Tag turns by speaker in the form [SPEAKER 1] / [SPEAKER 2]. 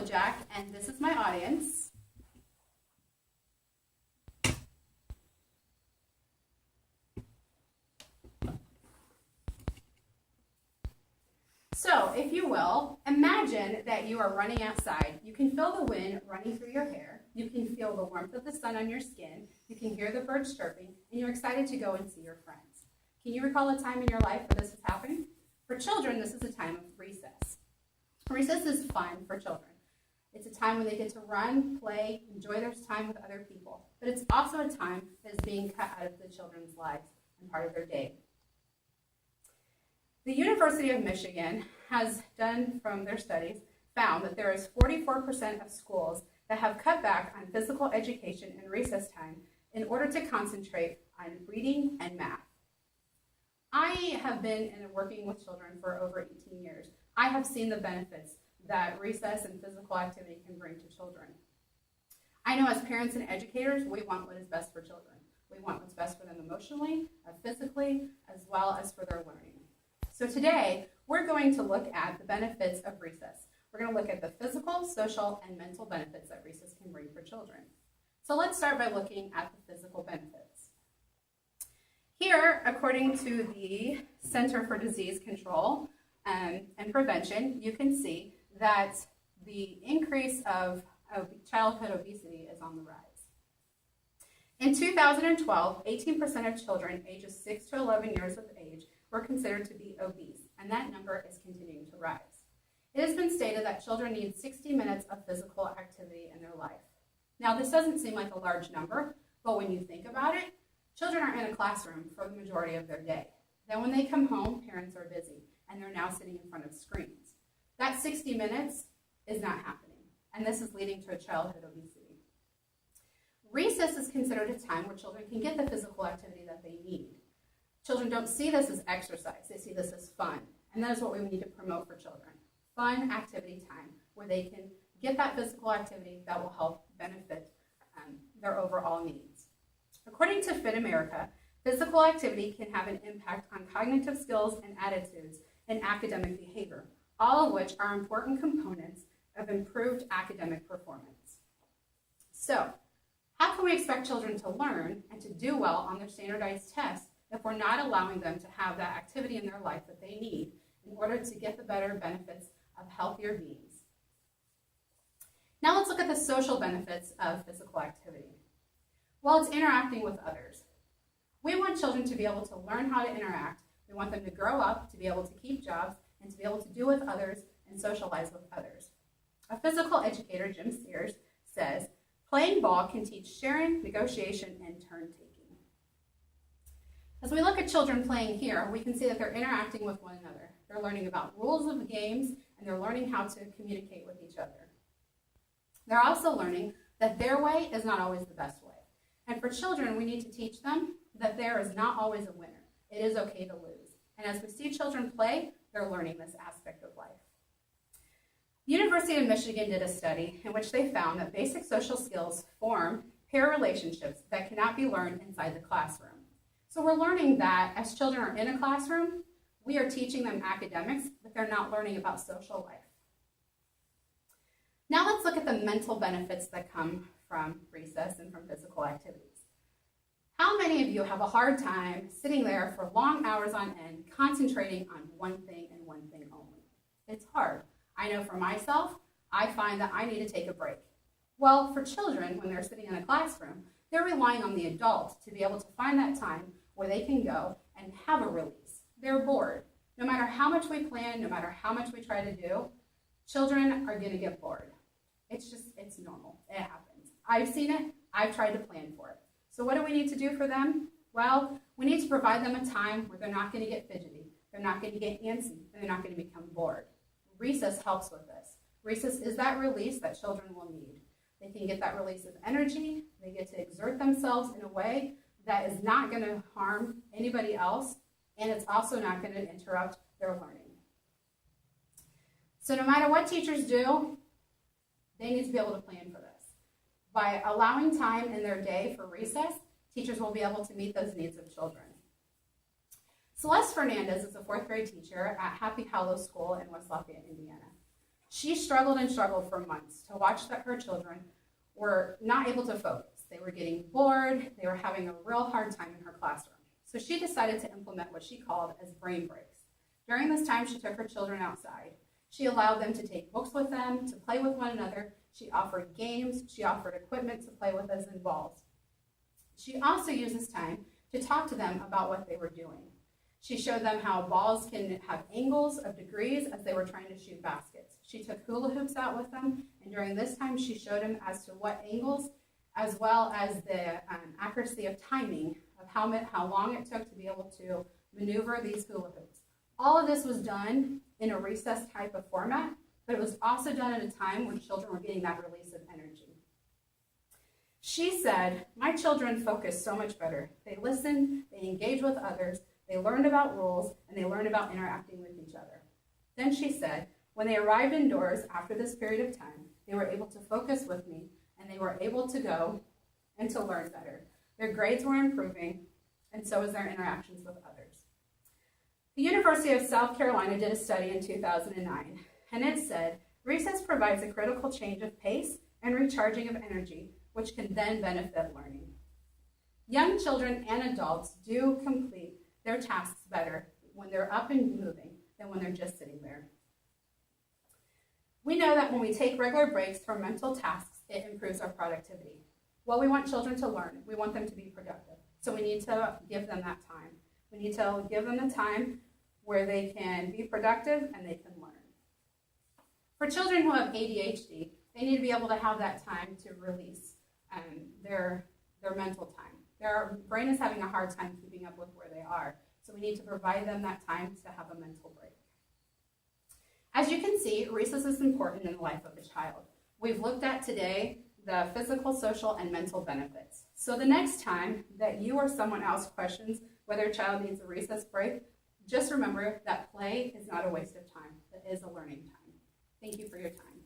[SPEAKER 1] Jack, and this is my audience. So, if you will, imagine that you are running outside. You can feel the wind running through your hair. You can feel the warmth of the sun on your skin. You can hear the birds chirping, and you're excited to go and see your friends. Can you recall a time in your life where this is happening? For children, this is a time of recess. Recess is fun for children. It's a time when they get to run, play, enjoy their time with other people. But it's also a time that is being cut out of the children's lives and part of their day. The University of Michigan has done, from their studies, found that there is 44% of schools that have cut back on physical education and recess time in order to concentrate on reading and math. I have been working with children for over 18 years. I have seen the benefits that recess and physical activity can bring to children. I know as parents and educators, we want what is best for children. We want what's best for them emotionally, physically, as well as for their learning. So today, we're going to look at the benefits of recess. We're going to look at the physical, social, and mental benefits that recess can bring for children. So let's start by looking at the physical benefits. Here, according to the Center for Disease Control and Prevention, you can see that the increase of childhood obesity is on the rise. In 2012, 18% of children ages 6 to 11 years of age were considered to be obese, and that number is continuing to rise. It has been stated that children need 60 minutes of physical activity in their life. Now, this doesn't seem like a large number, but when you think about it, children are in a classroom for the majority of their day. Then when they come home, parents are busy, and they're now sitting in front of screens. That 60 minutes is not happening, and this is leading to a childhood obesity. Recess is considered a time where children can get the physical activity that they need. Children don't see this as exercise, they see this as fun, and that is what we need to promote for children. Fun activity time, where they can get that physical activity that will help benefit their overall needs. According to Fit America, physical activity can have an impact on cognitive skills and attitudes and academic behavior, all of which are important components of improved academic performance. So, how can we expect children to learn and to do well on their standardized tests if we're not allowing them to have that activity in their life that they need in order to get the better benefits of healthier beings? Now let's look at the social benefits of physical activity. Well, it's interacting with others. We want children to be able to learn how to interact. We want them to grow up, to be able to keep jobs, and to be able to do with others and socialize with others. A physical educator, Jim Sears, says, playing ball can teach sharing, negotiation, and turn-taking. As we look at children playing here, we can see that they're interacting with one another. They're learning about rules of the games, and they're learning how to communicate with each other. They're also learning that their way is not always the best way. And for children, we need to teach them that there is not always a winner. It is okay to lose. And as we see children play, they're learning this aspect of life. The University of Michigan did a study in which they found that basic social skills form pair relationships that cannot be learned inside the classroom. So we're learning that as children are in a classroom, we are teaching them academics, but they're not learning about social life. Now let's look at the mental benefits that come from recess and from physical activities. How many of you have a hard time sitting there for long hours on end, concentrating on one thing and one thing only? It's hard. I know for myself, I find that I need to take a break. Well, for children, when they're sitting in a classroom, they're relying on the adult to be able to find that time where they can go and have a release. They're bored. No matter how much we plan, no matter how much we try to do, children are going to get bored. It's normal. It happens. I've seen it. I've tried to plan for it. So what do we need to do for them? Well, we need to provide them a time where they're not going to get fidgety, they're not going to get antsy, and they're not going to become bored. Recess helps with this. Recess is that release that children will need. They can get that release of energy. They get to exert themselves in a way that is not going to harm anybody else, and it's also not going to interrupt their learning. So no matter what teachers do, they need to be able to plan for this. By allowing time in their day for recess, teachers will be able to meet those needs of children. Celeste Fernandez is a 4th grade teacher at Happy Hollow School in West Lafayette, Indiana. She struggled and struggled for months to watch that her children were not able to focus. They were getting bored. They were having a real hard time in her classroom. So she decided to implement what she called as brain breaks. During this time, she took her children outside. She allowed them to take books with them, to play with one another. She offered games. She offered equipment to play with, as in balls. She also used this time to talk to them about what they were doing. She showed them how balls can have angles of degrees as they were trying to shoot baskets. She took hula hoops out with them, and during this time, she showed them as to what angles, as well as the accuracy of timing of how long it took to be able to maneuver these hula hoops. All of this was done in a recess type of format, but it was also done at a time when children were getting that release of energy. She said, "My children focused so much better. They listened, they engaged with others, they learned about rules, and they learned about interacting with each other." Then she said, "When they arrived indoors after this period of time, they were able to focus with me, and they were able to go and to learn better. Their grades were improving, and so was their interactions with others." The University of South Carolina did a study in 2009, and it said, "Recess provides a critical change of pace and recharging of energy, which can then benefit learning." Young children and adults do complete their tasks better when they're up and moving than when they're just sitting there. We know that when we take regular breaks from mental tasks, it improves our productivity. Well, we want children to learn. We want them to be productive. So we need to give them that time. We need to give them the time where they can be productive and they can learn. For children who have ADHD, they need to be able to have that time to release their mental time. Their brain is having a hard time keeping up with where they are. So we need to provide them that time to have a mental break. As you can see, recess is important in the life of a child. We've looked at today the physical, social, and mental benefits. So the next time that you or someone else questions whether a child needs a recess break, just remember that play is not a waste of time. It is a learning time. Thank you for your time.